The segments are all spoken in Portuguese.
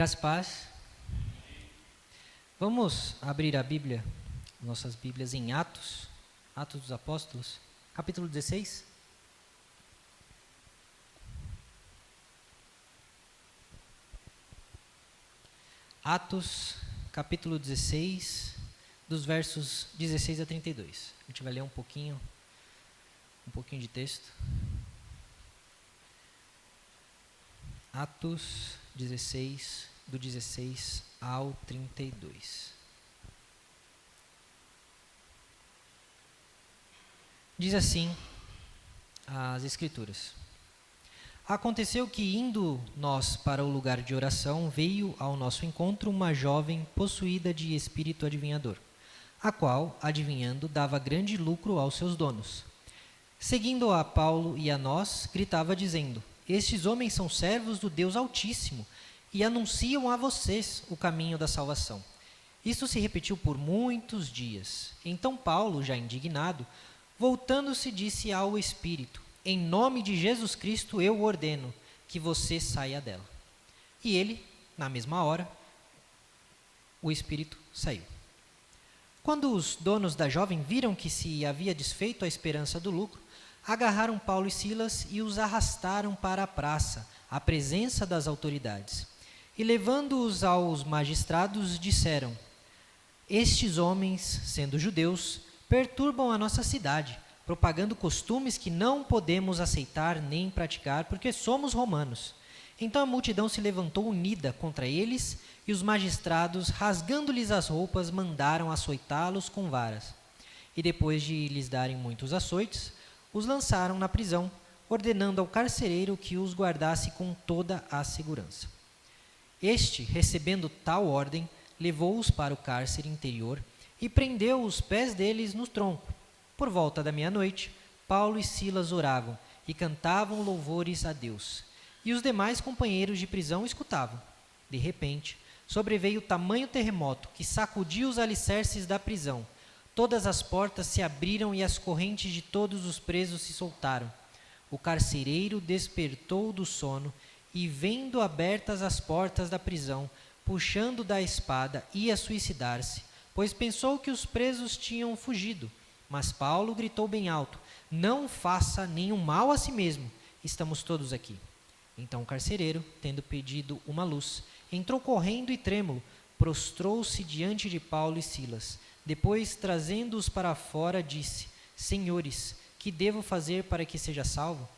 Graça e paz. Vamos abrir a Bíblia, nossas Bíblias em Atos dos Apóstolos, capítulo 16. Atos, capítulo 16, dos versos 16 a 32. A gente vai ler um pouquinho de texto. Atos 16, do 16 ao 32. Diz assim as Escrituras: Aconteceu que, indo nós para o lugar de oração, veio ao nosso encontro uma jovem possuída de espírito adivinhador, a qual, adivinhando, dava grande lucro aos seus donos. Seguindo a Paulo e a nós, gritava dizendo: Estes homens são servos do Deus Altíssimo e anunciam a vocês o caminho da salvação. Isto se repetiu por muitos dias. Então Paulo, já indignado, voltando-se, disse ao espírito: Em nome de Jesus Cristo eu ordeno que você saia dela. E ele, na mesma hora, o espírito saiu. Quando os donos da jovem viram que se havia desfeito a esperança do lucro, agarraram Paulo e Silas e os arrastaram para a praça, à presença das autoridades. E levando-os aos magistrados, disseram: Estes homens, sendo judeus, perturbam a nossa cidade, propagando costumes que não podemos aceitar nem praticar, porque somos romanos. Então a multidão se levantou unida contra eles, e os magistrados, rasgando-lhes as roupas, mandaram açoitá-los com varas. E depois de lhes darem muitos açoites, os lançaram na prisão, ordenando ao carcereiro que os guardasse com toda a segurança. Este, recebendo tal ordem, levou-os para o cárcere interior e prendeu os pés deles no tronco. Por volta da meia-noite, Paulo e Silas oravam e cantavam louvores a Deus. E os demais companheiros de prisão escutavam. De repente, sobreveio tamanho terremoto que sacudiu os alicerces da prisão. Todas as portas se abriram e as correntes de todos os presos se soltaram. O carcereiro despertou do sono e, vendo abertas as portas da prisão, puxando da espada, ia suicidar-se, pois pensou que os presos tinham fugido. Mas Paulo gritou bem alto: Não faça nenhum mal a si mesmo, estamos todos aqui. Então o carcereiro, tendo pedido uma luz, entrou correndo e trêmulo, prostrou-se diante de Paulo e Silas. Depois, trazendo-os para fora, disse: Senhores, que devo fazer para que seja salvo?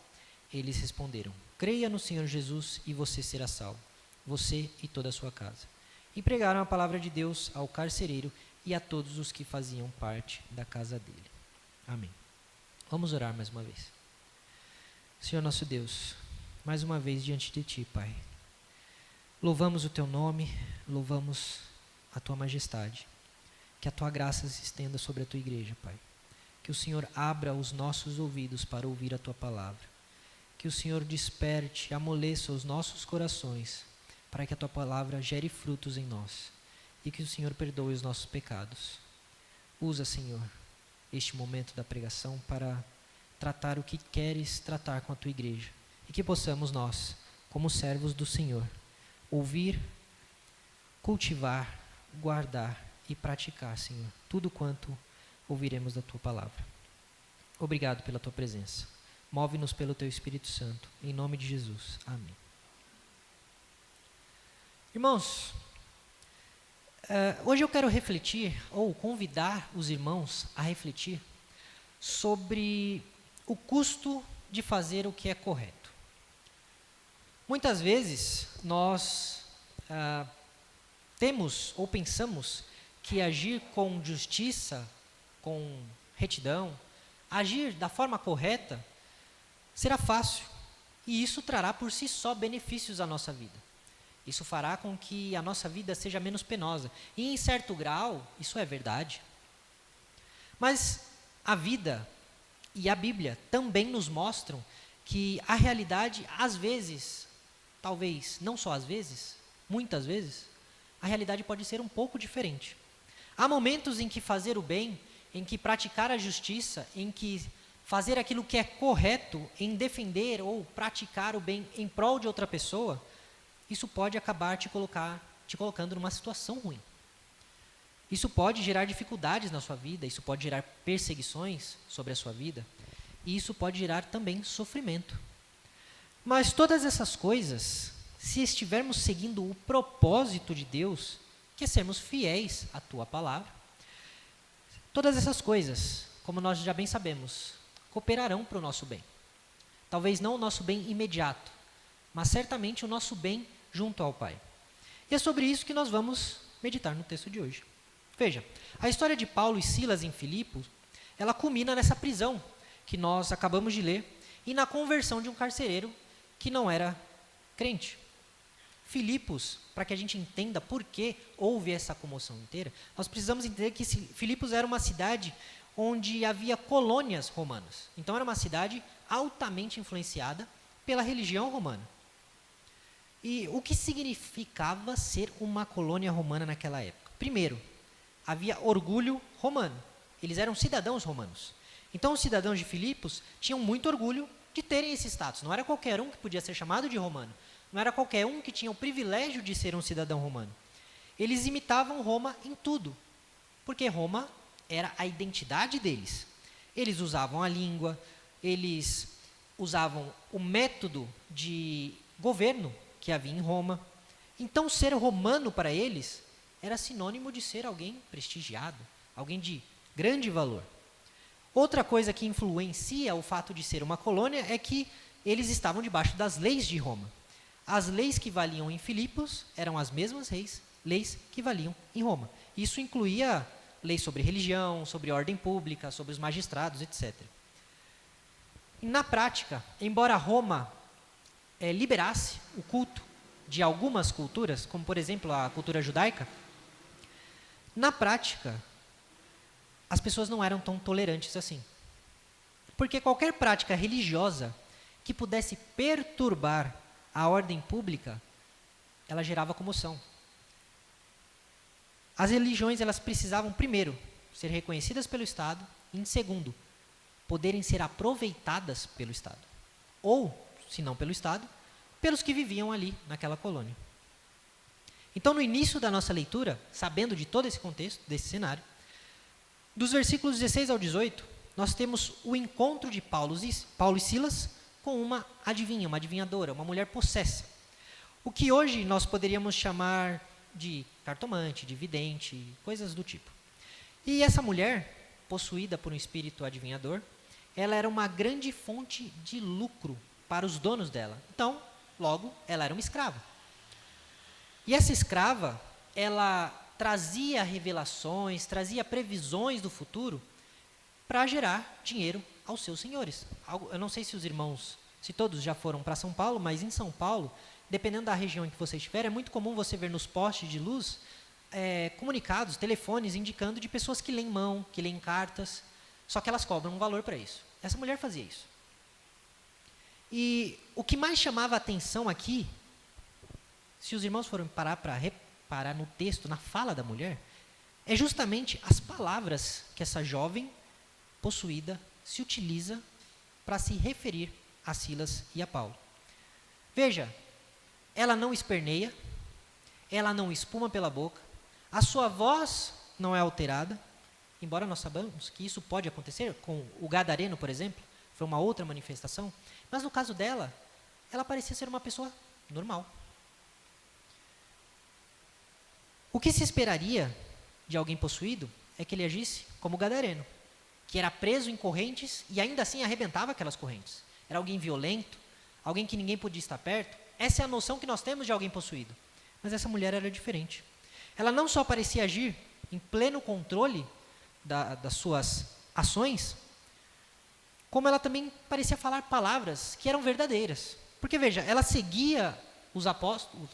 Eles responderam: Creia no Senhor Jesus e você será salvo, você e toda a sua casa. E pregaram a palavra de Deus ao carcereiro e a todos os que faziam parte da casa dele. Amém. Vamos orar mais uma vez. Senhor nosso Deus, mais uma vez diante de Ti, Pai. Louvamos o Teu nome, louvamos a Tua majestade. Que a Tua graça se estenda sobre a Tua igreja, Pai. Que o Senhor abra os nossos ouvidos para ouvir a Tua palavra. Que o Senhor desperte e amoleça os nossos corações para que a Tua palavra gere frutos em nós. E que o Senhor perdoe os nossos pecados. Usa, Senhor, este momento da pregação para tratar o que queres tratar com a Tua igreja. E que possamos nós, como servos do Senhor, ouvir, cultivar, guardar e praticar, Senhor, tudo quanto ouviremos da Tua palavra. Obrigado pela Tua presença. Move-nos pelo Teu Espírito Santo. Em nome de Jesus. Amém. Irmãos, hoje eu quero refletir, ou convidar os irmãos a refletir, sobre o custo de fazer o que é correto. Muitas vezes nós temos ou pensamos que agir com justiça, com retidão, agir da forma correta, será fácil, e isso trará por si só benefícios à nossa vida. Isso fará com que a nossa vida seja menos penosa. E em certo grau, isso é verdade. Mas a vida e a Bíblia também nos mostram que a realidade, às vezes, talvez, não só às vezes, muitas vezes, a realidade pode ser um pouco diferente. Há momentos em que fazer o bem, em que praticar a justiça, em que fazer aquilo que é correto, em defender ou praticar o bem em prol de outra pessoa, isso pode acabar te colocando numa situação ruim. Isso pode gerar dificuldades na sua vida, isso pode gerar perseguições sobre a sua vida, e isso pode gerar também sofrimento. Mas todas essas coisas, se estivermos seguindo o propósito de Deus, que é sermos fiéis à tua palavra, todas essas coisas, como nós já bem sabemos, cooperarão para o nosso bem. Talvez não o nosso bem imediato, mas certamente o nosso bem junto ao Pai. E é sobre isso que nós vamos meditar no texto de hoje. Veja, a história de Paulo e Silas em Filipos, ela culmina nessa prisão que nós acabamos de ler e na conversão de um carcereiro que não era crente. Filipos, para que a gente entenda por que houve essa comoção inteira, nós precisamos entender que Filipos era uma cidade onde havia colônias romanas. Então era uma cidade altamente influenciada pela religião romana. E o que significava ser uma colônia romana naquela época? Primeiro, havia orgulho romano. Eles eram cidadãos romanos. Então os cidadãos de Filipos tinham muito orgulho de terem esse status. Não era qualquer um que podia ser chamado de romano. Não era qualquer um que tinha o privilégio de ser um cidadão romano. Eles imitavam Roma em tudo, porque Roma era a identidade deles. Eles usavam a língua, eles usavam o método de governo que havia em Roma. Então, ser romano para eles era sinônimo de ser alguém prestigiado, alguém de grande valor. Outra coisa que influencia o fato de ser uma colônia é que eles estavam debaixo das leis de Roma. As leis que valiam em Filipos eram as mesmas leis que valiam em Roma. Isso incluía leis sobre religião, sobre ordem pública, sobre os magistrados, etc. E na prática, embora Roma liberasse o culto de algumas culturas, como por exemplo a cultura judaica, na prática, as pessoas não eram tão tolerantes assim. Porque qualquer prática religiosa que pudesse perturbar a ordem pública, ela gerava comoção. As religiões, elas precisavam, primeiro, ser reconhecidas pelo Estado, e, em segundo, poderem ser aproveitadas pelo Estado. Ou, se não pelo Estado, pelos que viviam ali naquela colônia. Então, no início da nossa leitura, sabendo de todo esse contexto, desse cenário, dos versículos 16 ao 18, nós temos o encontro de Paulo e Silas com uma adivinha, uma adivinhadora, uma mulher possessa. O que hoje nós poderíamos chamar de cartomante, de vidente, coisas do tipo. E essa mulher, possuída por um espírito adivinhador, ela era uma grande fonte de lucro para os donos dela. Então, logo, ela era uma escrava. E essa escrava, ela trazia revelações, trazia previsões do futuro para gerar dinheiro aos seus senhores. Eu não sei se os irmãos, se todos já foram para São Paulo, mas em São Paulo, dependendo da região em que você estiver, é muito comum você ver nos postes de luz comunicados, telefones indicando de pessoas que leem mão, que leem cartas, só que elas cobram um valor para isso. Essa mulher fazia isso. E o que mais chamava a atenção aqui, se os irmãos forem parar para reparar no texto, na fala da mulher, é justamente as palavras que essa jovem possuída se utiliza para se referir a Silas e a Paulo. Veja, ela não esperneia, ela não espuma pela boca, a sua voz não é alterada, embora nós saibamos que isso pode acontecer com o gadareno, por exemplo, foi uma outra manifestação, mas no caso dela, ela parecia ser uma pessoa normal. O que se esperaria de alguém possuído é que ele agisse como gadareno, que era preso em correntes e ainda assim arrebentava aquelas correntes. Era alguém violento, alguém que ninguém podia estar perto. Essa é a noção que nós temos de alguém possuído. Mas essa mulher era diferente. Ela não só parecia agir em pleno controle das suas ações, como ela também parecia falar palavras que eram verdadeiras. Porque, veja, ela seguia o apóstolo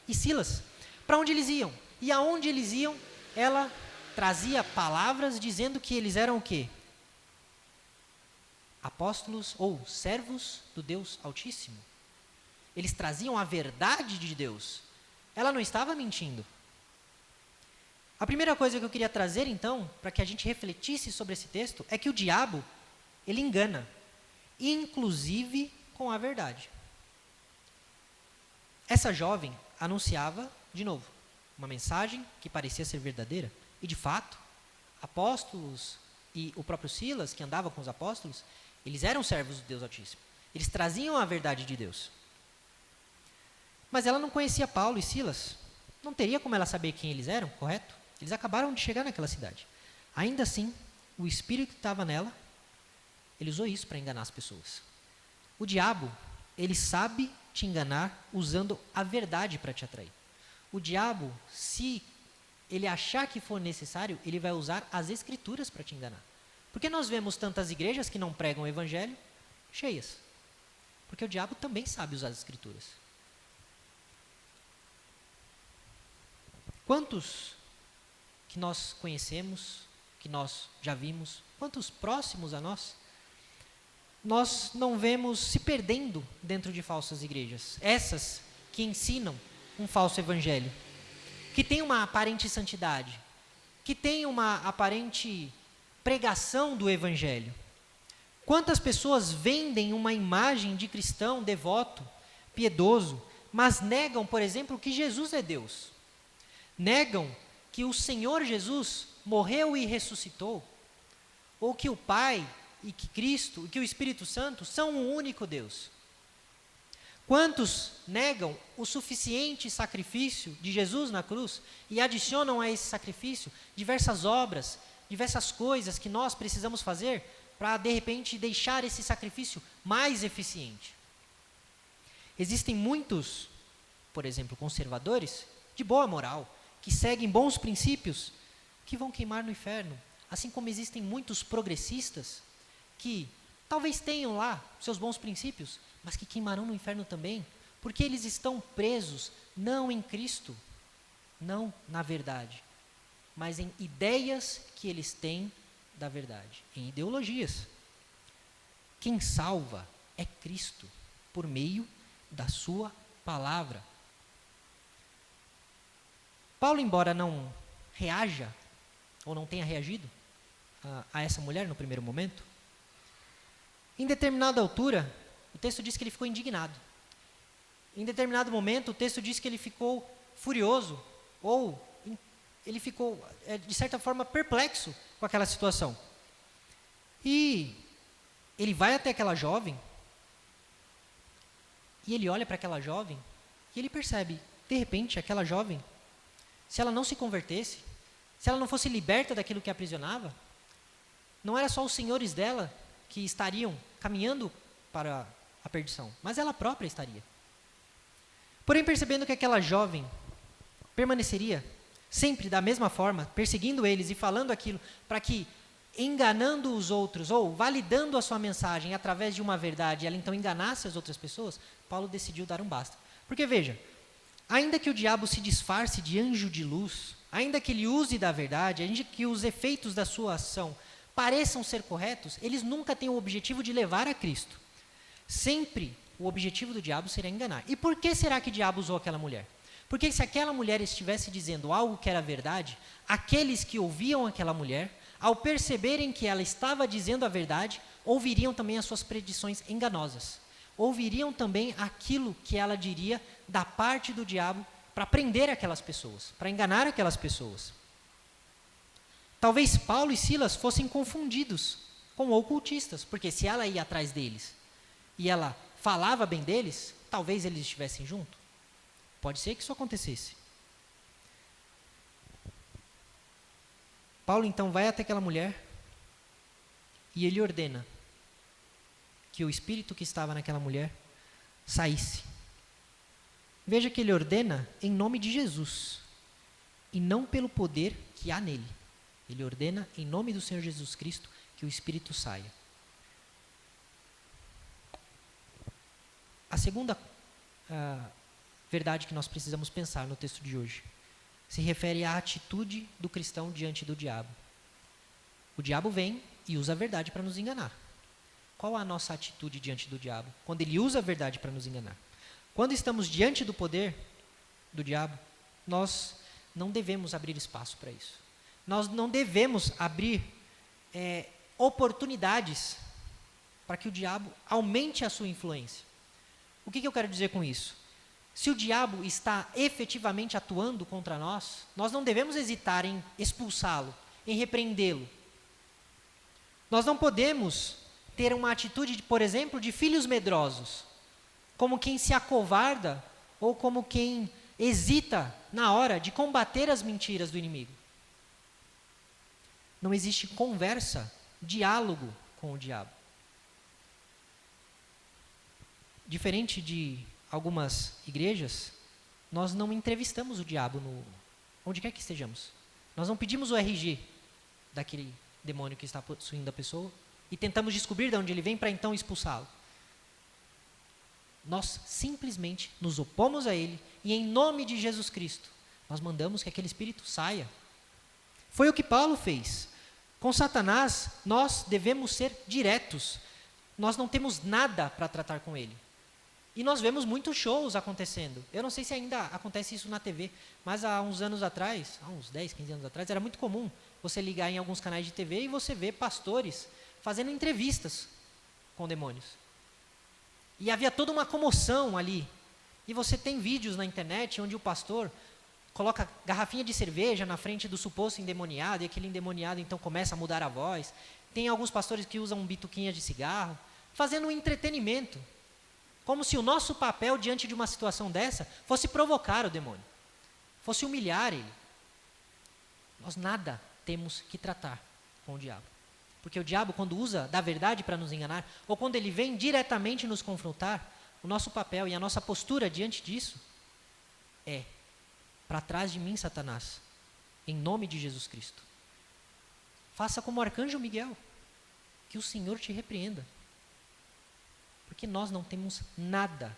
e Silas, para onde eles iam. E aonde eles iam, ela trazia palavras dizendo que eles eram o quê? Apóstolos ou servos do Deus Altíssimo. Eles traziam a verdade de Deus. Ela não estava mentindo. A primeira coisa que eu queria trazer, então, para que a gente refletisse sobre esse texto, é que o diabo, ele engana, inclusive com a verdade. Essa jovem anunciava, de novo, uma mensagem que parecia ser verdadeira. E, de fato, apóstolos e o próprio Silas, que andava com os apóstolos, eles eram servos do Deus Altíssimo. Eles traziam a verdade de Deus. Mas ela não conhecia Paulo e Silas. Não teria como ela saber quem eles eram, correto? Eles acabaram de chegar naquela cidade. Ainda assim, o espírito que estava nela, ele usou isso para enganar as pessoas. O diabo, ele sabe te enganar usando a verdade para te atrair. O diabo, se ele achar que for necessário, ele vai usar as escrituras para te enganar. Porque nós vemos tantas igrejas que não pregam o evangelho cheias. Porque o diabo também sabe usar as escrituras. Quantos que nós conhecemos, que nós já vimos, quantos próximos a nós não vemos se perdendo dentro de falsas igrejas? Essas que ensinam um falso evangelho, que tem uma aparente santidade, que tem uma aparente pregação do evangelho. Quantas pessoas vendem uma imagem de cristão devoto, piedoso, mas negam, por exemplo, que Jesus é Deus. Negam que o Senhor Jesus morreu e ressuscitou, ou que o Pai e que Cristo e que o Espírito Santo são um único Deus. Quantos negam o suficiente sacrifício de Jesus na cruz e adicionam a esse sacrifício diversas obras, diversas coisas que nós precisamos fazer para, de repente, deixar esse sacrifício mais eficiente? Existem muitos, por exemplo, conservadores de boa moral, que seguem bons princípios, que vão queimar no inferno. Assim como existem muitos progressistas que talvez tenham lá seus bons princípios, mas que queimarão no inferno também, porque eles estão presos não em Cristo, não na verdade, mas em ideias que eles têm da verdade, em ideologias. Quem salva é Cristo, por meio da sua palavra. Paulo, embora não reaja, ou não tenha reagido a essa mulher no primeiro momento, em determinada altura, o texto diz que ele ficou indignado. Em determinado momento, o texto diz que ele ficou furioso, ou ele ficou, de certa forma, perplexo com aquela situação. E ele vai até aquela jovem, e ele olha para aquela jovem, e ele percebe, de repente, aquela jovem, se ela não se convertesse, se ela não fosse liberta daquilo que a aprisionava, não era só os senhores dela que estariam caminhando para a perdição, mas ela própria estaria. Porém, percebendo que aquela jovem permaneceria sempre da mesma forma, perseguindo eles e falando aquilo, para que, enganando os outros, ou validando a sua mensagem através de uma verdade, ela então enganasse as outras pessoas, Paulo decidiu dar um basta. Porque veja, ainda que o diabo se disfarce de anjo de luz, ainda que ele use da verdade, ainda que os efeitos da sua ação pareçam ser corretos, eles nunca têm o objetivo de levar a Cristo. Sempre o objetivo do diabo será enganar. E por que será que o diabo usou aquela mulher? Porque se aquela mulher estivesse dizendo algo que era verdade, aqueles que ouviam aquela mulher, ao perceberem que ela estava dizendo a verdade, ouviriam também as suas predições enganosas. Ouviriam também aquilo que ela diria da parte do diabo para prender aquelas pessoas, para enganar aquelas pessoas. Talvez Paulo e Silas fossem confundidos com ocultistas, porque se ela ia atrás deles e ela falava bem deles, talvez eles estivessem juntos. Pode ser que isso acontecesse. Paulo então vai até aquela mulher e ele ordena que o espírito que estava naquela mulher saísse. Veja que ele ordena em nome de Jesus e não pelo poder que há nele. Ele ordena em nome do Senhor Jesus Cristo que o espírito saia. A segunda verdade que nós precisamos pensar no texto de hoje se refere à atitude do cristão diante do diabo. O diabo vem e usa a verdade para nos enganar. Qual a nossa atitude diante do diabo quando ele usa a verdade para nos enganar? Quando estamos diante do poder do diabo, nós não devemos abrir espaço para isso. Nós não devemos abrir oportunidades para que o diabo aumente a sua influência. O que eu quero dizer com isso? Se o diabo está efetivamente atuando contra nós, nós não devemos hesitar em expulsá-lo, em repreendê-lo. Nós não podemos ter uma atitude, por exemplo, de filhos medrosos, como quem se acovarda ou como quem hesita na hora de combater as mentiras do inimigo. Não existe conversa, diálogo com o diabo. Diferente de algumas igrejas, nós não entrevistamos o diabo onde quer que estejamos. Nós não pedimos o RG daquele demônio que está possuindo a pessoa e tentamos descobrir de onde ele vem para então expulsá-lo. Nós simplesmente nos opomos a ele e em nome de Jesus Cristo, nós mandamos que aquele espírito saia. Foi o que Paulo fez. Com Satanás, nós devemos ser diretos. Nós não temos nada para tratar com ele. E nós vemos muitos shows acontecendo. Eu não sei se ainda acontece isso na TV, mas há uns anos atrás, há uns 10, 15 anos atrás, era muito comum você ligar em alguns canais de TV e você ver pastores fazendo entrevistas com demônios. E havia toda uma comoção ali. E você tem vídeos na internet onde o pastor coloca garrafinha de cerveja na frente do suposto endemoniado, e aquele endemoniado então começa a mudar a voz. Tem alguns pastores que usam bituquinha de cigarro, fazendo um entretenimento. Como se o nosso papel diante de uma situação dessa fosse provocar o demônio, fosse humilhar ele. Nós nada temos que tratar com o diabo. Porque o diabo, quando usa da verdade para nos enganar, ou quando ele vem diretamente nos confrontar, o nosso papel e a nossa postura diante disso é: para trás de mim, Satanás, em nome de Jesus Cristo. Faça como o arcanjo Miguel, que o Senhor te repreenda. Porque nós não temos nada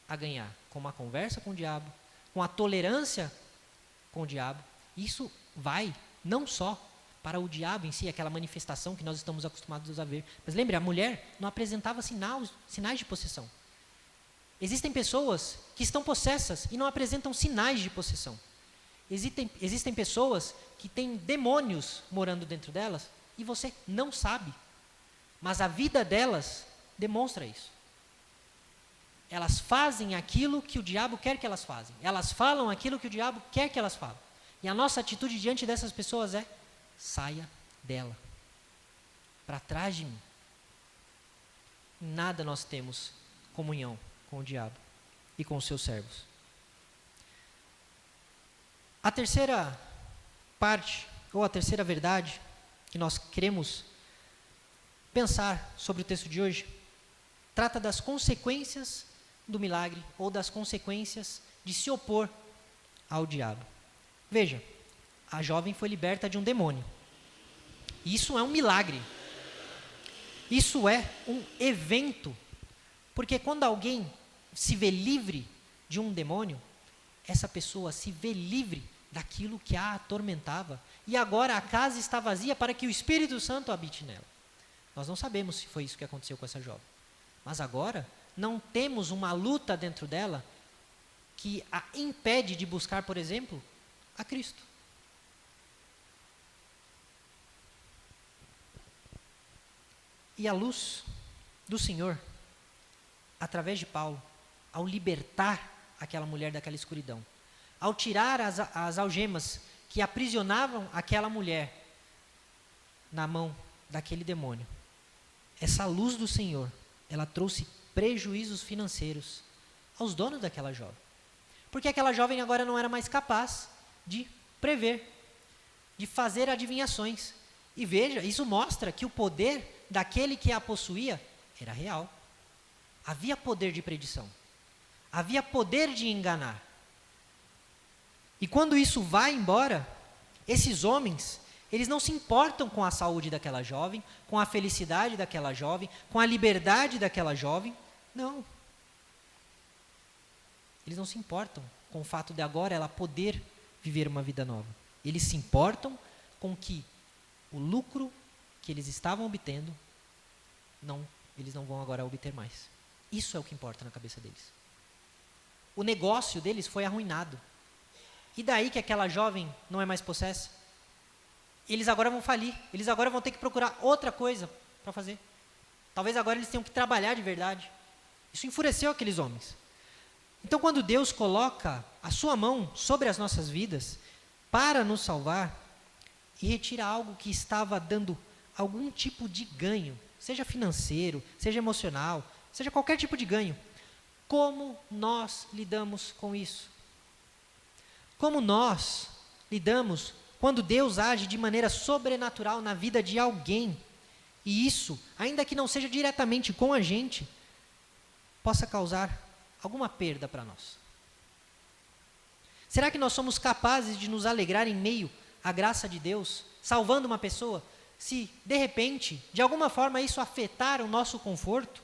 a ganhar com uma conversa com o diabo, com a tolerância com o diabo. Isso vai não só para o diabo em si, aquela manifestação que nós estamos acostumados a ver. Mas lembre, a mulher não apresentava sinais de possessão. Existem pessoas que estão possessas e não apresentam sinais de possessão. Existem pessoas que têm demônios morando dentro delas e você não sabe. Mas a vida delas demonstra isso. Elas fazem aquilo que o diabo quer que elas façam. Elas falam aquilo que o diabo quer que elas falem. E a nossa atitude diante dessas pessoas é: saia dela. Para trás de mim. Em nada nós temos comunhão com o diabo e com os seus servos. A terceira parte, ou a terceira verdade que nós queremos pensar sobre o texto de hoje, trata das consequências do milagre, ou das consequências de se opor ao diabo. Veja, a jovem foi liberta de um demônio. Isso é um milagre. Isso é um evento. Porque quando alguém se vê livre de um demônio, essa pessoa se vê livre daquilo que a atormentava. E agora a casa está vazia para que o Espírito Santo habite nela. Nós não sabemos se foi isso que aconteceu com essa jovem. Mas agora não temos uma luta dentro dela que a impede de buscar, por exemplo, a Cristo. E a luz do Senhor, através de Paulo, ao libertar aquela mulher daquela escuridão, ao tirar as algemas que aprisionavam aquela mulher na mão daquele demônio, essa luz do Senhor, ela trouxe prejuízos financeiros aos donos daquela jovem. Porque aquela jovem agora não era mais capaz de prever, de fazer adivinhações. E veja, isso mostra que o poder daquele que a possuía era real. Havia poder de predição. Havia poder de enganar. E quando isso vai embora, esses homens, eles não se importam com a saúde daquela jovem, com a felicidade daquela jovem, com a liberdade daquela jovem. Não. Eles não se importam com o fato de agora ela poder viver uma vida nova. Eles se importam com que o lucro que eles estavam obtendo, eles não vão agora obter mais. Isso é o que importa na cabeça deles. O negócio deles foi arruinado. E daí que aquela jovem não é mais possessa? Eles agora vão falir. Eles agora vão ter que procurar outra coisa para fazer. Talvez agora eles tenham que trabalhar de verdade. Isso enfureceu aqueles homens. Então, quando Deus coloca a sua mão sobre as nossas vidas para nos salvar e retira algo que estava dando algum tipo de ganho, seja financeiro, seja emocional, seja qualquer tipo de ganho, como nós lidamos com isso? Como nós lidamos quando Deus age de maneira sobrenatural na vida de alguém, e isso, ainda que não seja diretamente com a gente, possa causar alguma perda para nós? Será que nós somos capazes de nos alegrar em meio à graça de Deus, salvando uma pessoa, se de repente, de alguma forma isso afetar o nosso conforto?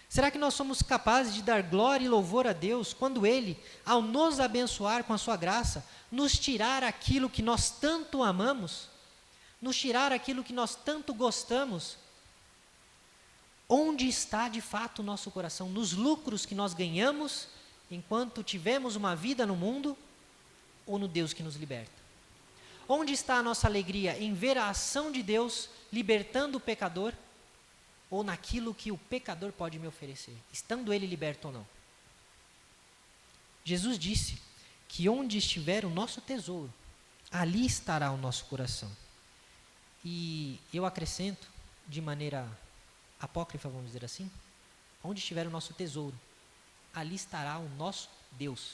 Será que nós somos capazes de dar glória e louvor a Deus quando Ele, ao nos abençoar com a sua graça, nos tirar aquilo que nós tanto amamos, nos tirar aquilo que nós tanto gostamos? Onde está de fato o nosso coração? Nos lucros que nós ganhamos enquanto tivemos uma vida no mundo, ou no Deus que nos liberta? Onde está a nossa alegria? Em ver a ação de Deus libertando o pecador, ou naquilo que o pecador pode me oferecer, estando ele liberto ou não? Jesus disse que onde estiver o nosso tesouro, ali estará o nosso coração. E eu acrescento, de maneira apócrifa, vamos dizer assim, onde estiver o nosso tesouro, ali estará o nosso Deus.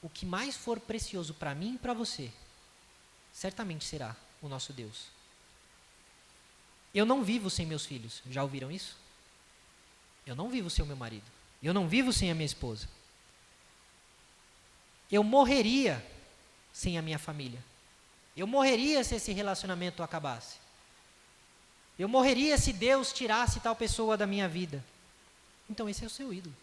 O que mais for precioso para mim e para você, certamente será o nosso Deus. Eu não vivo sem meus filhos, já ouviram isso? Eu não vivo sem o meu marido, eu não vivo sem a minha esposa. Eu morreria sem a minha família. Eu morreria se esse relacionamento acabasse. Eu morreria se Deus tirasse tal pessoa da minha vida. Então esse é o seu ídolo.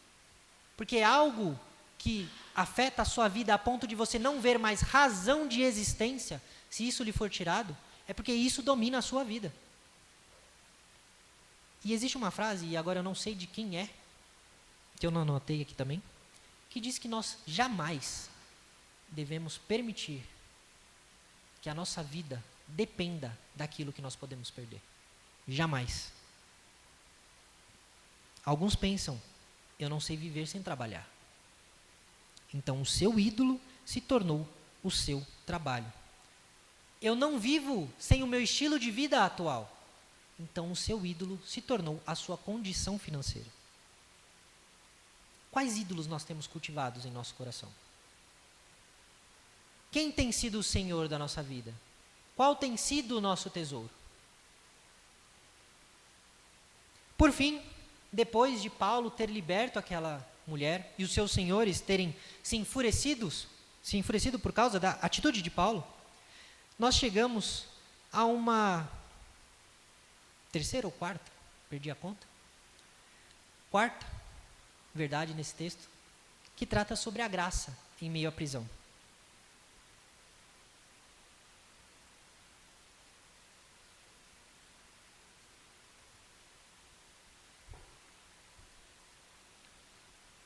Porque é algo que afeta a sua vida a ponto de você não ver mais razão de existência, se isso lhe for tirado, é porque isso domina a sua vida. E existe uma frase, e agora eu não sei de quem é, que eu não anotei aqui também, que diz que nós jamais devemos permitir que a nossa vida dependa daquilo que nós podemos perder. Jamais. Alguns pensam, eu não sei viver sem trabalhar. Então o seu ídolo se tornou o seu trabalho. Eu não vivo sem o meu estilo de vida atual. Então o seu ídolo se tornou a sua condição financeira. Quais ídolos nós temos cultivados em nosso coração? Quem tem sido o Senhor da nossa vida? Qual tem sido o nosso tesouro? Por fim, depois de Paulo ter liberto aquela mulher e os seus senhores terem se enfurecido por causa da atitude de Paulo, nós chegamos a uma terceira ou quarta, perdi a conta, quarta verdade nesse texto, que trata sobre a graça em meio à prisão.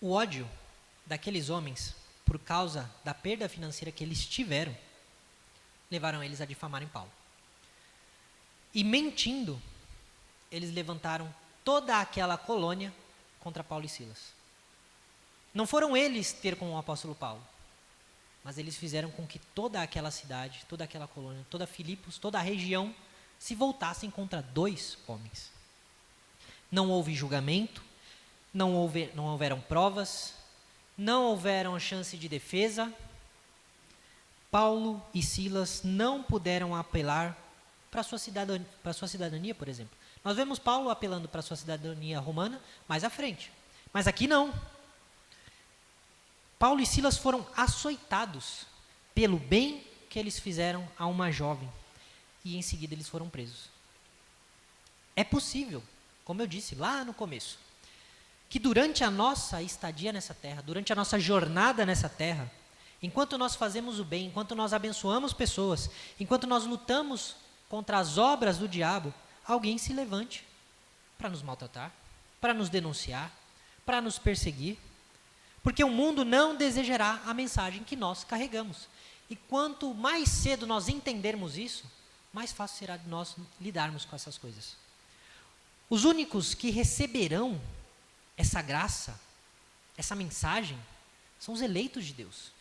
O ódio daqueles homens, por causa da perda financeira que eles tiveram, levaram eles a difamarem Paulo. E mentindo, eles levantaram toda aquela colônia contra Paulo e Silas. Não foram eles ter com o apóstolo Paulo, mas eles fizeram com que toda aquela cidade, toda aquela colônia, toda Filipos, toda a região se voltassem contra dois homens. Não houve julgamento, não houveram provas, não houveram chance de defesa. Paulo e Silas não puderam apelar para a sua cidadania, por exemplo. Nós vemos Paulo apelando para a sua cidadania romana mais à frente. Mas aqui não. Paulo e Silas foram açoitados pelo bem que eles fizeram a uma jovem. E em seguida eles foram presos. É possível, como eu disse lá no começo, que durante a nossa estadia nessa terra, durante a nossa jornada nessa terra, enquanto nós fazemos o bem, enquanto nós abençoamos pessoas, enquanto nós lutamos contra as obras do diabo, alguém se levante para nos maltratar, para nos denunciar, para nos perseguir, porque o mundo não desejará a mensagem que nós carregamos. E quanto mais cedo nós entendermos isso, mais fácil será de nós lidarmos com essas coisas. Os únicos que receberão essa graça, essa mensagem são os eleitos de Deus.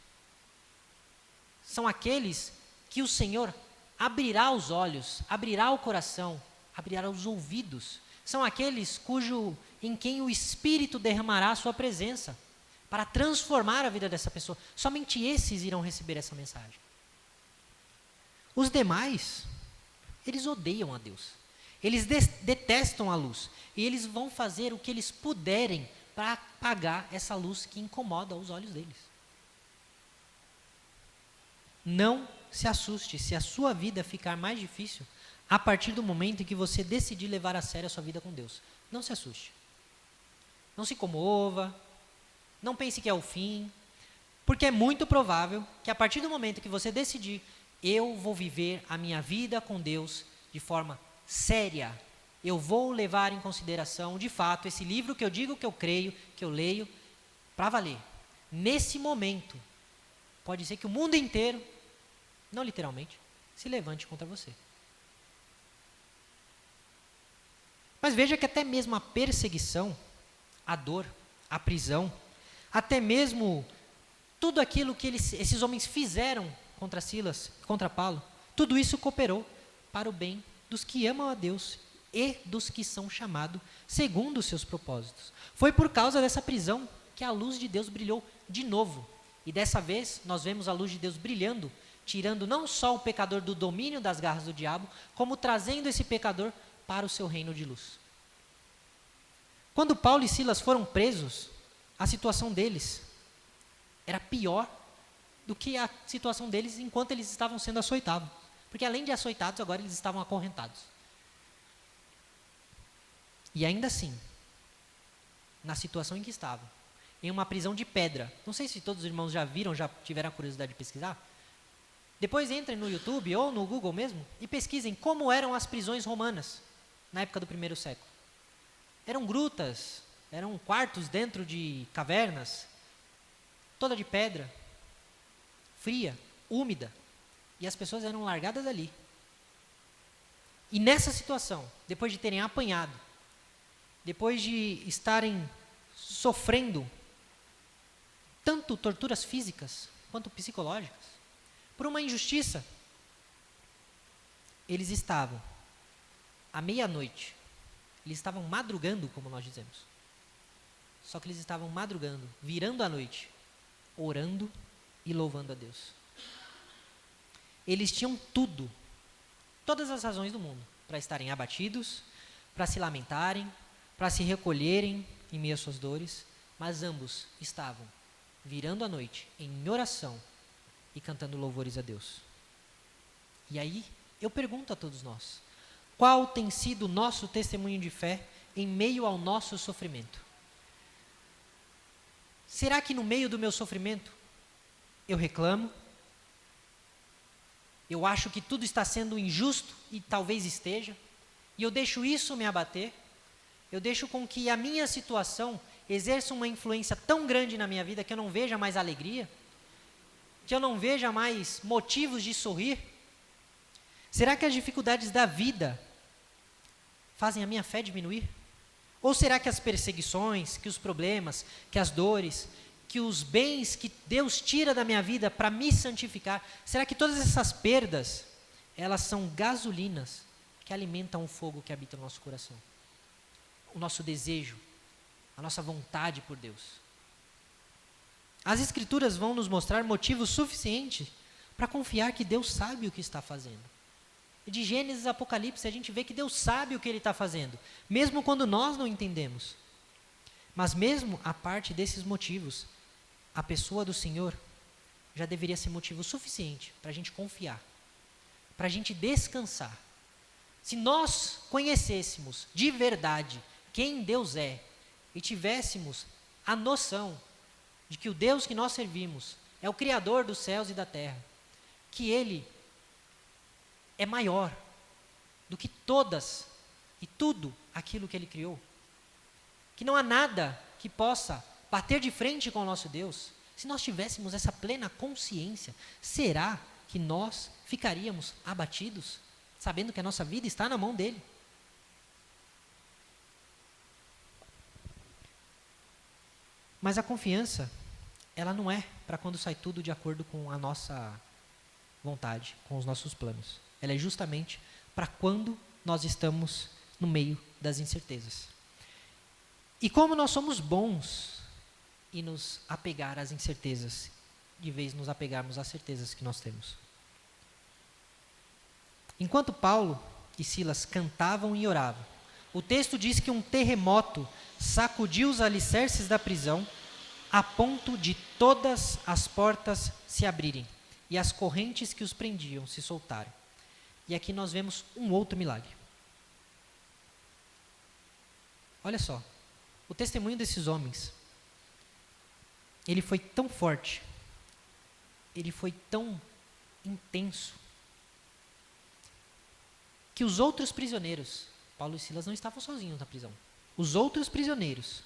São aqueles que o Senhor abrirá os olhos, abrirá o coração, abrirá os ouvidos. São aqueles em quem o Espírito derramará a sua presença para transformar a vida dessa pessoa. Somente esses irão receber essa mensagem. Os demais, eles odeiam a Deus. Eles detestam a luz. E eles vão fazer o que eles puderem para apagar essa luz que incomoda os olhos deles. Não se assuste se a sua vida ficar mais difícil a partir do momento em que você decidir levar a sério a sua vida com Deus. Não se assuste. Não se comova. Não pense que é o fim. Porque é muito provável que a partir do momento que você decidir, eu vou viver a minha vida com Deus de forma séria. Eu vou levar em consideração, de fato, esse livro que eu digo que eu creio, que eu leio, para valer. Nesse momento, pode ser que o mundo inteiro, não literalmente, se levante contra você. Mas veja que até mesmo a perseguição, a dor, a prisão, até mesmo tudo aquilo que esses homens fizeram contra Silas, contra Paulo, tudo isso cooperou para o bem dos que amam a Deus e dos que são chamados segundo os seus propósitos. Foi por causa dessa prisão que a luz de Deus brilhou de novo. E dessa vez nós vemos a luz de Deus brilhando, tirando não só o pecador do domínio das garras do diabo, como trazendo esse pecador para o seu reino de luz. Quando Paulo e Silas foram presos, a situação deles era pior do que a situação deles enquanto eles estavam sendo açoitados. Porque além de açoitados, agora eles estavam acorrentados. E ainda assim, na situação em que estavam, em uma prisão de pedra, não sei se todos os irmãos já viram, já tiveram a curiosidade de pesquisar, depois entrem no YouTube ou no Google mesmo e pesquisem como eram as prisões romanas na época do primeiro século. Eram grutas, eram quartos dentro de cavernas, toda de pedra, fria, úmida, e as pessoas eram largadas ali. E nessa situação, depois de terem apanhado, depois de estarem sofrendo tanto torturas físicas quanto psicológicas, por uma injustiça, eles estavam à meia-noite, eles estavam madrugando, como nós dizemos. Só que eles estavam madrugando, virando a noite, orando e louvando a Deus. Eles tinham tudo, todas as razões do mundo, para estarem abatidos, para se lamentarem, para se recolherem em meio às suas dores, mas ambos estavam virando a noite em oração e cantando louvores a Deus. E aí, eu pergunto a todos nós, qual tem sido o nosso testemunho de fé em meio ao nosso sofrimento? Será que no meio do meu sofrimento eu reclamo? Eu acho que tudo está sendo injusto e talvez esteja, e eu deixo isso me abater? Eu deixo com que a minha situação exerça uma influência tão grande na minha vida que eu não veja mais alegria? Que eu não veja mais motivos de sorrir? Será que as dificuldades da vida fazem a minha fé diminuir? Ou será que as perseguições, que os problemas, que as dores, que os bens que Deus tira da minha vida para me santificar, será que todas essas perdas, elas são gasolinas que alimentam o fogo que habita no nosso coração? O nosso desejo, a nossa vontade por Deus. As Escrituras vão nos mostrar motivos suficientes para confiar que Deus sabe o que está fazendo. De Gênesis a Apocalipse, a gente vê que Deus sabe o que Ele está fazendo, mesmo quando nós não entendemos. Mas mesmo a parte desses motivos, a pessoa do Senhor já deveria ser motivo suficiente para a gente confiar, para a gente descansar. Se nós conhecêssemos de verdade quem Deus é e tivéssemos a noção de que o Deus que nós servimos é o Criador dos céus e da terra, que Ele é maior do que todas e tudo aquilo que Ele criou, que não há nada que possa bater de frente com o nosso Deus. Se nós tivéssemos essa plena consciência, será que nós ficaríamos abatidos, sabendo que a nossa vida está na mão dEle? Mas a confiança, ela não é para quando sai tudo de acordo com a nossa vontade, com os nossos planos. Ela é justamente para quando nós estamos no meio das incertezas. E como nós somos bons em nos apegar às incertezas, de vez nos apegarmos às certezas que nós temos. Enquanto Paulo e Silas cantavam e oravam, o texto diz que um terremoto sacudiu os alicerces da prisão a ponto de todas as portas se abrirem e as correntes que os prendiam se soltarem. E aqui nós vemos um outro milagre. Olha só, o testemunho desses homens, ele foi tão forte, ele foi tão intenso, que os outros prisioneiros, Paulo e Silas não estavam sozinhos na prisão. Os outros prisioneiros,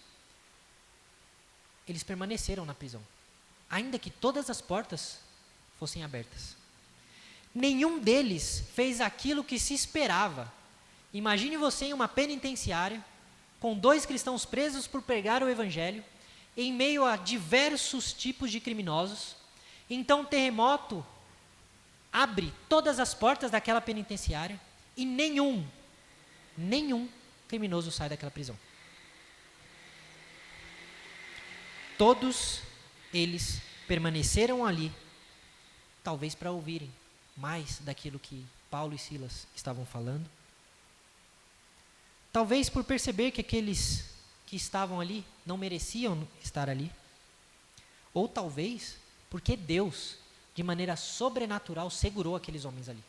eles permaneceram na prisão, ainda que todas as portas fossem abertas. Nenhum deles fez aquilo que se esperava. Imagine você em uma penitenciária, com 2 cristãos presos por pregar o evangelho, em meio a diversos tipos de criminosos. Então o terremoto abre todas as portas daquela penitenciária e nenhum criminoso sai daquela prisão. Todos eles permaneceram ali, talvez para ouvirem mais daquilo que Paulo e Silas estavam falando. Talvez por perceber que aqueles que estavam ali não mereciam estar ali. Ou talvez porque Deus, de maneira sobrenatural, segurou aqueles homens ali.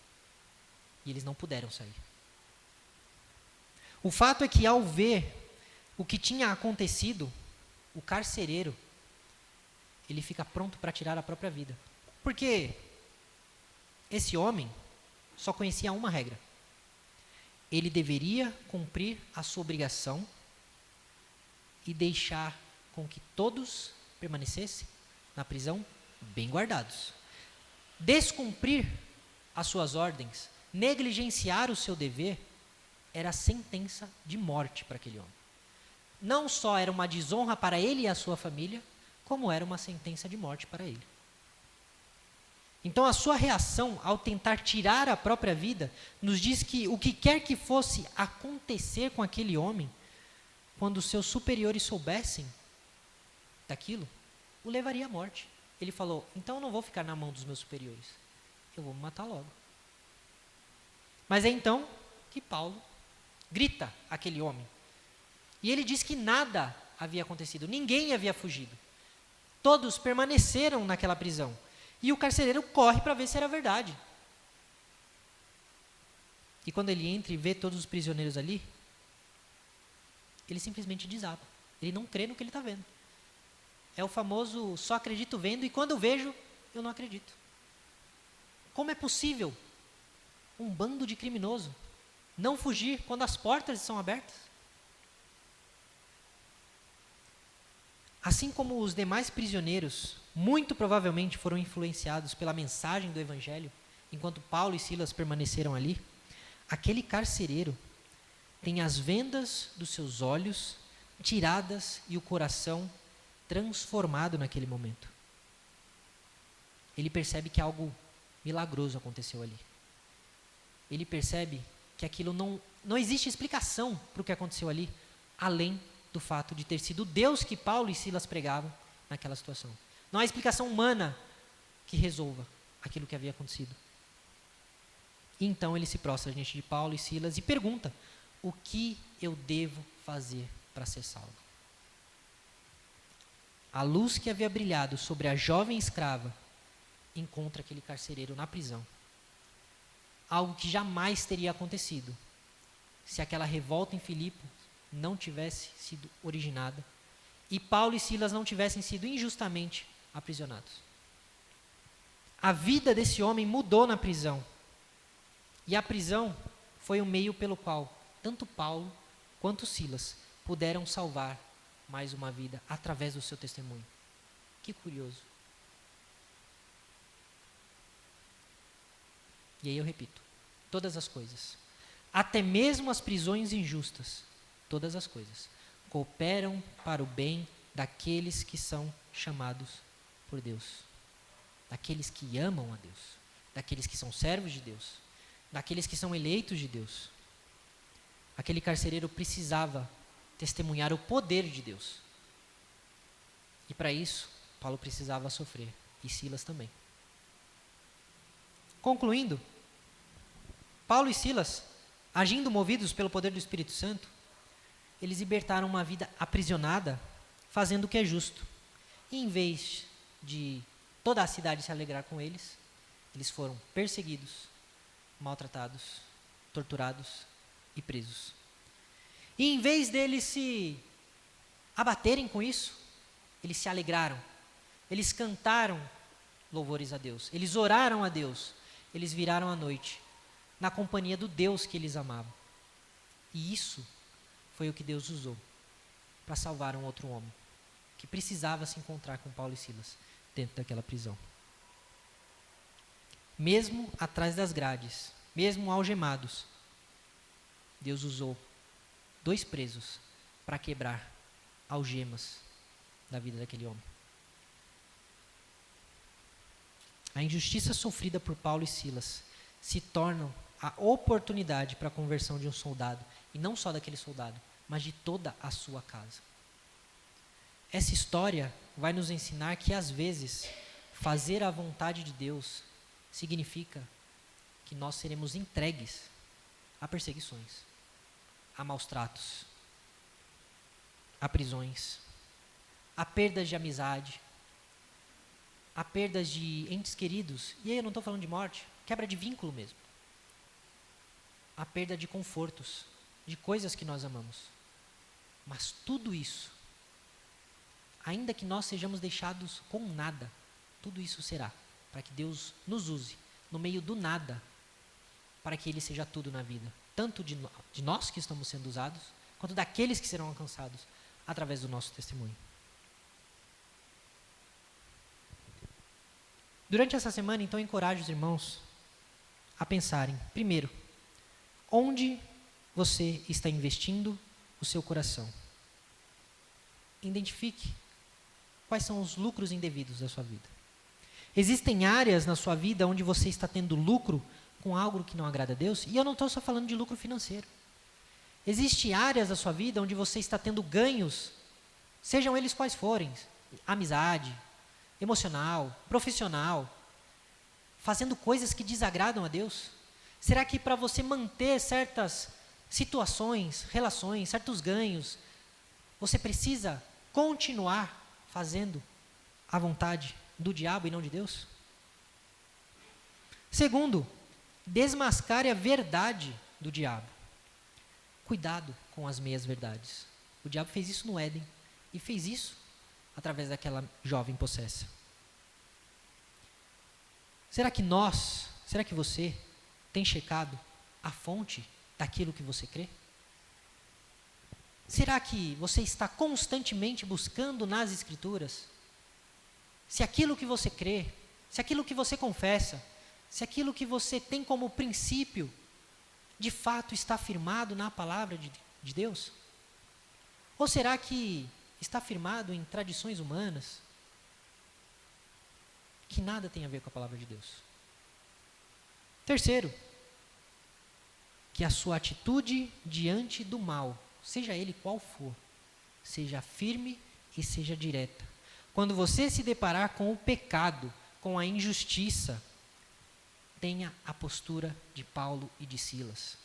E eles não puderam sair. O fato é que, ao ver o que tinha acontecido, o carcereiro, ele fica pronto para tirar a própria vida. Porque esse homem só conhecia uma regra. Ele deveria cumprir a sua obrigação e deixar com que todos permanecessem na prisão bem guardados. Descumprir as suas ordens, negligenciar o seu dever, era sentença de morte para aquele homem. Não só era uma desonra para ele e a sua família, como era uma sentença de morte para ele. Então a sua reação ao tentar tirar a própria vida nos diz que o que quer que fosse acontecer com aquele homem, quando os seus superiores soubessem daquilo, o levaria à morte. Ele falou, então eu não vou ficar na mão dos meus superiores, eu vou me matar logo. Mas é então que Paulo grita àquele homem. E ele diz que nada havia acontecido, ninguém havia fugido. Todos permaneceram naquela prisão. E o carcereiro corre para ver se era verdade. E quando ele entra e vê todos os prisioneiros ali, ele simplesmente desaba. Ele não crê no que ele está vendo. É o famoso só acredito vendo e quando eu vejo, eu não acredito. Como é possível um bando de criminoso não fugir quando as portas são abertas? Assim como os demais prisioneiros, muito provavelmente foram influenciados pela mensagem do Evangelho, enquanto Paulo e Silas permaneceram ali, aquele carcereiro tem as vendas dos seus olhos tiradas e o coração transformado naquele momento. Ele percebe que algo milagroso aconteceu ali. Ele percebe que aquilo não existe explicação para o que aconteceu ali, além do fato de ter sido Deus que Paulo e Silas pregavam naquela situação. Não há explicação humana que resolva aquilo que havia acontecido. E então ele se prostra diante de Paulo e Silas e pergunta, o que eu devo fazer para ser salvo? A luz que havia brilhado sobre a jovem escrava encontra aquele carcereiro na prisão. Algo que jamais teria acontecido se aquela revolta em Filipe não tivesse sido originada e Paulo e Silas não tivessem sido injustamente aprisionados. A vida desse homem mudou na prisão. E a prisão foi o meio pelo qual tanto Paulo quanto Silas puderam salvar mais uma vida através do seu testemunho. Que curioso. E aí eu repito, todas as coisas, até mesmo as prisões injustas, todas as coisas, cooperam para o bem daqueles que são chamados por Deus, daqueles que amam a Deus, daqueles que são servos de Deus, daqueles que são eleitos de Deus. Aquele carcereiro precisava testemunhar o poder de Deus. E para isso, Paulo precisava sofrer, e Silas também. Concluindo, Paulo e Silas, agindo movidos pelo poder do Espírito Santo, eles libertaram uma vida aprisionada, fazendo o que é justo. E em vez de toda a cidade se alegrar com eles, eles foram perseguidos, maltratados, torturados e presos. E em vez deles se abaterem com isso, eles se alegraram. Eles cantaram louvores a Deus. Eles oraram a Deus. Eles viraram a noite na companhia do Deus que eles amavam. E isso foi o que Deus usou para salvar um outro homem que precisava se encontrar com Paulo e Silas dentro daquela prisão. Mesmo atrás das grades, mesmo algemados, Deus usou 2 presos para quebrar algemas da vida daquele homem. A injustiça sofrida por Paulo e Silas se torna a oportunidade para a conversão de um soldado, e não só daquele soldado, mas de toda a sua casa. Essa história vai nos ensinar que, às vezes, fazer a vontade de Deus significa que nós seremos entregues a perseguições, a maus tratos, a prisões, a perdas de amizade, a perdas de entes queridos, e aí eu não estou falando de morte, quebra de vínculo mesmo, a perda de confortos, de coisas que nós amamos. Mas tudo isso, ainda que nós sejamos deixados com nada, tudo isso será para que Deus nos use no meio do nada, para que Ele seja tudo na vida, tanto de nós que estamos sendo usados, quanto daqueles que serão alcançados através do nosso testemunho. Durante essa semana, então, encorajo os irmãos a pensarem, primeiro, onde você está investindo o seu coração. Identifique quais são os lucros indevidos da sua vida. Existem áreas na sua vida onde você está tendo lucro com algo que não agrada a Deus, e eu não estou só falando de lucro financeiro. Existem áreas da sua vida onde você está tendo ganhos, sejam eles quais forem, amizade, emocional, profissional, fazendo coisas que desagradam a Deus. Será que para você manter certas situações, relações, certos ganhos, você precisa continuar fazendo a vontade do diabo e não de Deus? Segundo, desmascare a verdade do diabo. Cuidado com as meias verdades. O diabo fez isso no Éden e fez isso através daquela jovem possessa. Será que você tem checado a fonte daquilo que você crê? Será que você está constantemente buscando nas Escrituras se aquilo que você crê, se aquilo que você confessa, se aquilo que você tem como princípio, de fato está firmado na palavra de Deus? Ou será que está firmado em tradições humanas que nada tem a ver com a palavra de Deus? Terceiro, que a sua atitude diante do mal, seja ele qual for, seja firme e seja direta. Quando você se deparar com o pecado, com a injustiça, tenha a postura de Paulo e de Silas.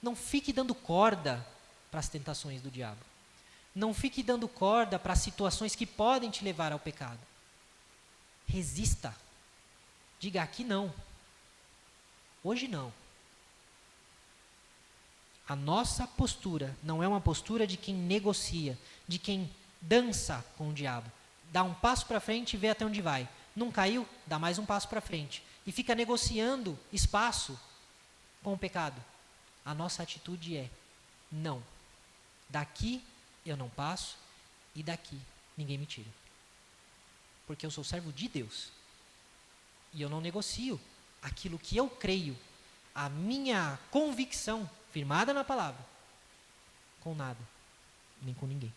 Não fique dando corda para as tentações do diabo. Não fique dando corda para situações que podem te levar ao pecado. Resista. Diga aqui não. Hoje não. A nossa postura não é uma postura de quem negocia, de quem dança com o diabo. Dá um passo para frente e vê até onde vai. Não caiu? Dá mais um passo para frente. E fica negociando espaço com o pecado. A nossa atitude é: não. Daqui eu não passo e daqui ninguém me tira. Porque eu sou servo de Deus. E eu não negocio aquilo que eu creio, a minha convicção firmada na palavra, com nada, nem com ninguém.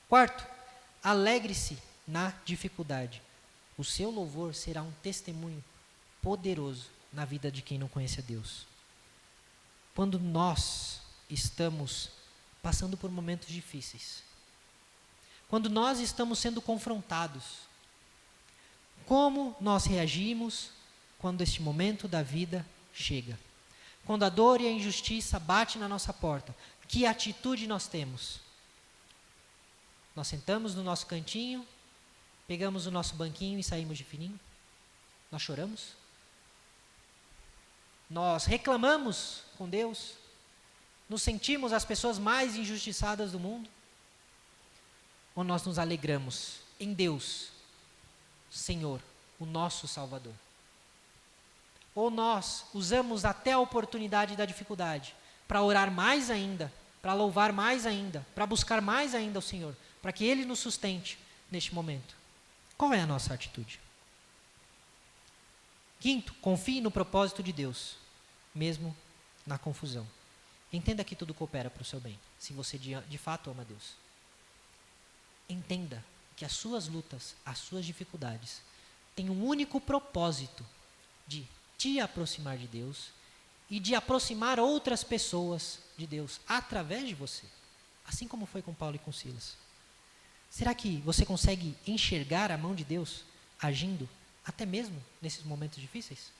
Quarto, Alegre-se na dificuldade. O seu louvor será um testemunho poderoso na vida de quem não conhece a Deus. Quando nós estamos passando por momentos difíceis, quando nós estamos sendo confrontados, como nós reagimos quando este momento da vida chega? Quando a dor e a injustiça batem na nossa porta, que atitude nós temos? Nós sentamos no nosso cantinho, pegamos o nosso banquinho e saímos de fininho? Nós choramos? Nós reclamamos com Deus? Nos sentimos as pessoas mais injustiçadas do mundo? Ou nós nos alegramos em Deus, Senhor, o nosso Salvador? Ou nós usamos até a oportunidade da dificuldade para orar mais ainda, para louvar mais ainda, para buscar mais ainda o Senhor, para que Ele nos sustente neste momento? Qual é a nossa atitude? Quinto, confie no propósito de Deus, mesmo na confusão. Entenda que tudo coopera para o seu bem, se você de fato ama Deus. Entenda que as suas lutas, as suas dificuldades, têm um único propósito de te aproximar de Deus e de aproximar outras pessoas de Deus através de você, assim como foi com Paulo e com Silas. Será que você consegue enxergar a mão de Deus agindo até mesmo nesses momentos difíceis?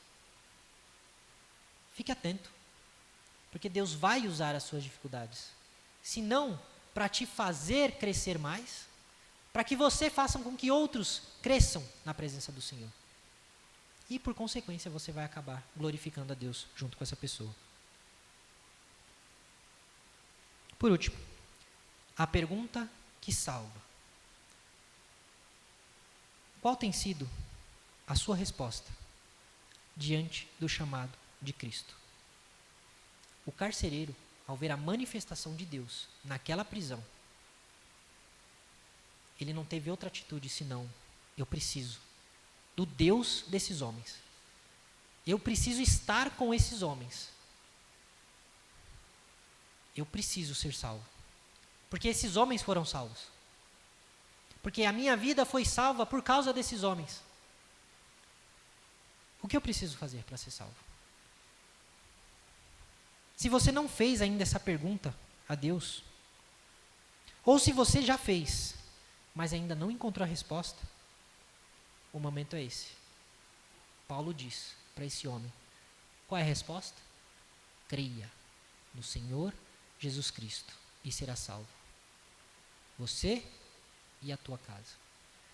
Fique atento, porque Deus vai usar as suas dificuldades, se não para te fazer crescer mais, para que você faça com que outros cresçam na presença do Senhor. E por consequência você vai acabar glorificando a Deus junto com essa pessoa. Por último, a pergunta que salva. Qual tem sido a sua resposta diante do chamado de Cristo? O carcereiro, ao ver a manifestação de Deus naquela prisão, ele não teve outra atitude senão: eu preciso do Deus desses homens. Eu preciso estar com esses homens. Eu preciso ser salvo. Porque esses homens foram salvos. Porque a minha vida foi salva por causa desses homens. O que eu preciso fazer para ser salvo? Se você não fez ainda essa pergunta a Deus, ou se você já fez, mas ainda não encontrou a resposta, o momento é esse. Paulo diz para esse homem: qual é a resposta? Creia no Senhor Jesus Cristo e será salvo. Você e a tua casa.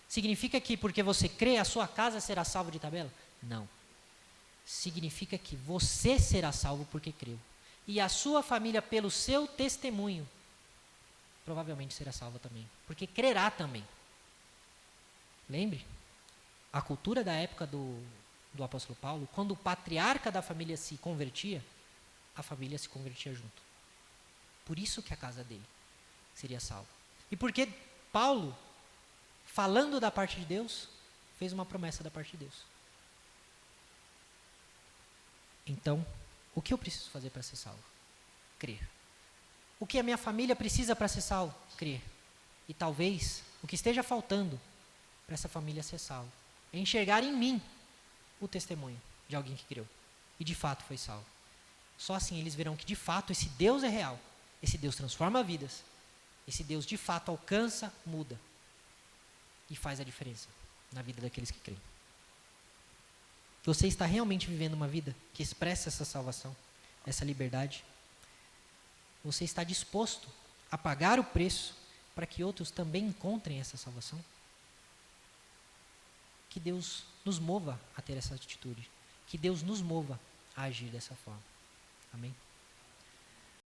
Significa que porque você crê, a sua casa será salva de tabela? Não. Significa que você será salvo porque creu. E a sua família, pelo seu testemunho, provavelmente será salva também. Porque crerá também. Lembre, a cultura da época do apóstolo Paulo, quando o patriarca da família se convertia, a família se convertia junto. Por isso que a casa dele seria salva. E porque Paulo, falando da parte de Deus, fez uma promessa da parte de Deus. Então, o que eu preciso fazer para ser salvo? Crer. O que a minha família precisa para ser salvo? Crer. E talvez o que esteja faltando para essa família ser salva é enxergar em mim o testemunho de alguém que creu e de fato foi salvo. Só assim eles verão que de fato esse Deus é real, esse Deus transforma vidas, esse Deus de fato alcança, muda e faz a diferença na vida daqueles que creem. Você está realmente vivendo uma vida que expressa essa salvação, essa liberdade? Você está disposto a pagar o preço para que outros também encontrem essa salvação? Que Deus nos mova a ter essa atitude. Que Deus nos mova a agir dessa forma. Amém?